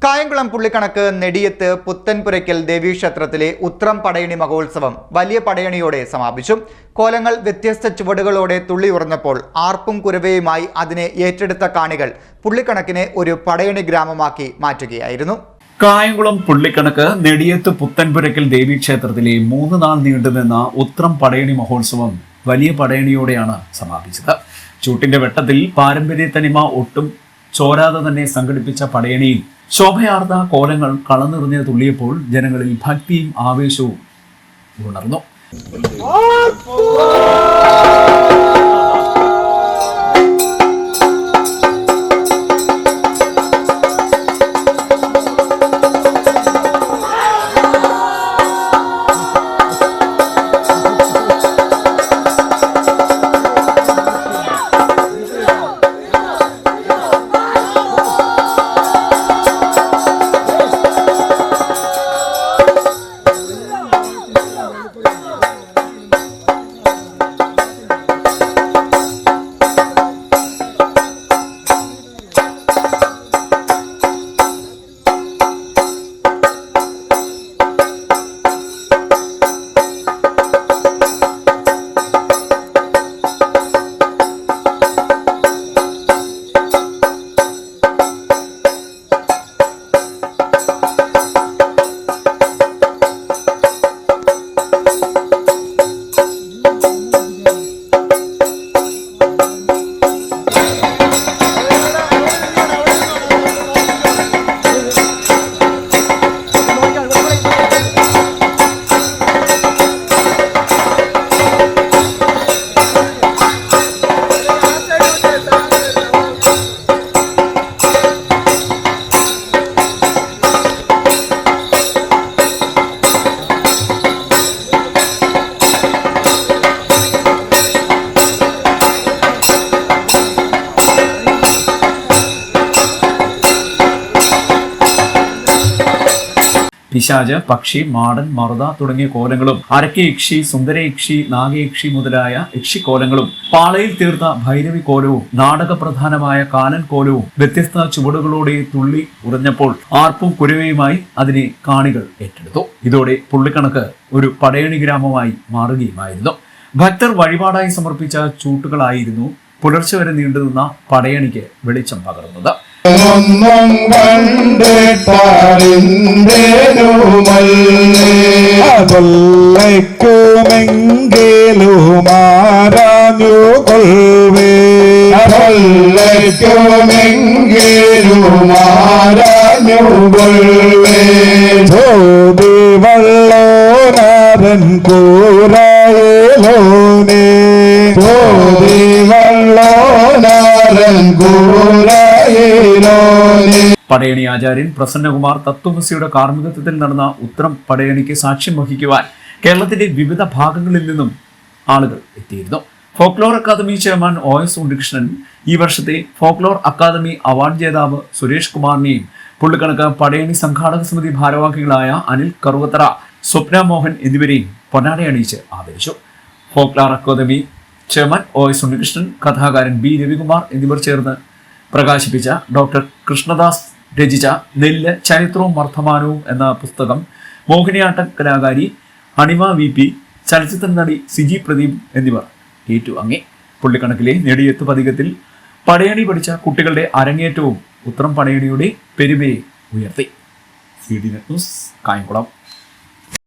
കായംകുളം പുള്ളിക്കണക്ക് നെടിയത്ത് പുത്തൻപുരയ്ക്കൽ ദേവീക്ഷേത്രത്തിലെ ഉത്രം പടയണി മഹോത്സവം വലിയ പടയണിയോടെ സമാപിച്ചു. കോലങ്ങൾ വ്യത്യസ്ത ചുവടുകളോടെ തുള്ളിയുറഞ്ഞപ്പോൾ ആർപ്പും കുരവയുമായി അതിനെ ഏറ്റെടുത്ത കാണികൾ പുള്ളിക്കണക്കിനെ ഒരു പടയണി ഗ്രാമമാക്കി മാറ്റുകയായിരുന്നു. കായംകുളം പുള്ളിക്കണക്ക് നെടിയത്ത് പുത്തൻപുരയ്ക്കൽ ദേവീക്ഷേത്രത്തിലെ 3 നാൾ നീണ്ടുനിന്ന ഉത്രം പടയണി മഹോത്സവം വലിയ പടയണിയോടെയാണ് സമാപിച്ചത്. ചൂട്ടിന്റെ വെട്ടത്തിൽ പാരമ്പര്യ തനിമ ഒട്ടും ചോരാതെ തന്നെ സംഘടിപ്പിച്ച പടയണിയിൽ ശോഭയാർന്ന കോലങ്ങൾ കളനിറഞ്ഞ് തുള്ളിയപ്പോൾ ജനങ്ങളിൽ ഭക്തിയും ആവേശവും ഉണർന്നു. പിശാച്, പക്ഷി, മാടൻ, മറുത തുടങ്ങിയ കോലങ്ങളും അരക്കി യക്ഷി, സുന്ദര യക്ഷി, നാഗയക്ഷി മുതലായ യക്ഷിക്കോലങ്ങളും പാളയിൽ തീർത്ത ഭൈരവി കോലവും നാടകപ്രധാനമായ കാലൻ കോലവും വ്യത്യസ്ത ചുവടുകളോടെ തുള്ളി ഉറഞ്ഞപ്പോൾ ആർപ്പും കുരവയുമായി അതിനെ കാണികൾ ഏറ്റെടുത്തു. ഇതോടെ പുള്ളിക്കണക്ക് ഒരു പടയണി ഗ്രാമമായി മാറുകയുമായിരുന്നു. ഭക്തർ വഴിപാടായി സമർപ്പിച്ച ചൂട്ടുകളായിരുന്നു പുലർച്ചെ വരെ നീണ്ടുനിന്ന പടയണിക്ക് വെളിച്ചം പകർന്നത്. ഒന്നും കണ്ടിട്ടാറിന്റെലുമല്ലെക്കുമെങ്കിലും ആരാഞ്ഞുകൊള്ളവേ ജ്യോതി വള്ളോനാരൻ കൂരായേലോനേ ജ്യോതി വള്ളോനാരൻ പടയണി ആചാര്യൻ പ്രസന്നകുമാർ തത്വമസിയുടെ കാർമ്മികത്വത്തിൽ നടന്ന ഉത്രം പടയണിക്ക് സാക്ഷ്യം വഹിക്കുവാൻ കേരളത്തിന്റെ വിവിധ ഭാഗങ്ങളിൽ നിന്നും ആളുകൾ എത്തിയിരുന്നു. Folklore academy chairman OS Unnikrishnan, ഈ വർഷത്തെ ഫോക്ലോർ അക്കാദമി അവാർഡ് ജേതാവ് സുരേഷ് കുമാറിനെയും പുള്ളിക്കണക്ക് പടയണി സംഘാടക സമിതി ഭാരവാഹികളായ അനിൽ കറുവത്തറ, സ്വപ്ന മോഹൻ എന്നിവരെയും പൊന്നാട അണിയിച്ച് ആദരിച്ചു. Folklore academy chairman OS Unnikrishnan, കഥാകാരൻ B രവികുമാർ എന്നിവർ ചേർന്ന് പ്രകാശിപ്പിച്ച ഡോക്ടർ കൃഷ്ണദാസ് രചിച്ച നെല്ല് ചരിത്രവും വർദ്ധമാനവും എന്ന പുസ്തകം മോഹിനിയാട്ടം കലാകാരി അണിമ VP, ചലച്ചിത്ര നടി സിജി പ്രദീപ് എന്നിവർ ഏറ്റുവാങ്ങി. പുള്ളിക്കണക്കിലെ നെടിയത്ത് പതികത്തിൽ പടയണി പഠിച്ച കുട്ടികളുടെ അരങ്ങേറ്റവും ഉത്രം പടയണിയുടെ പെരുമയെ ഉയർത്തി. CD net news, Kayamkulam.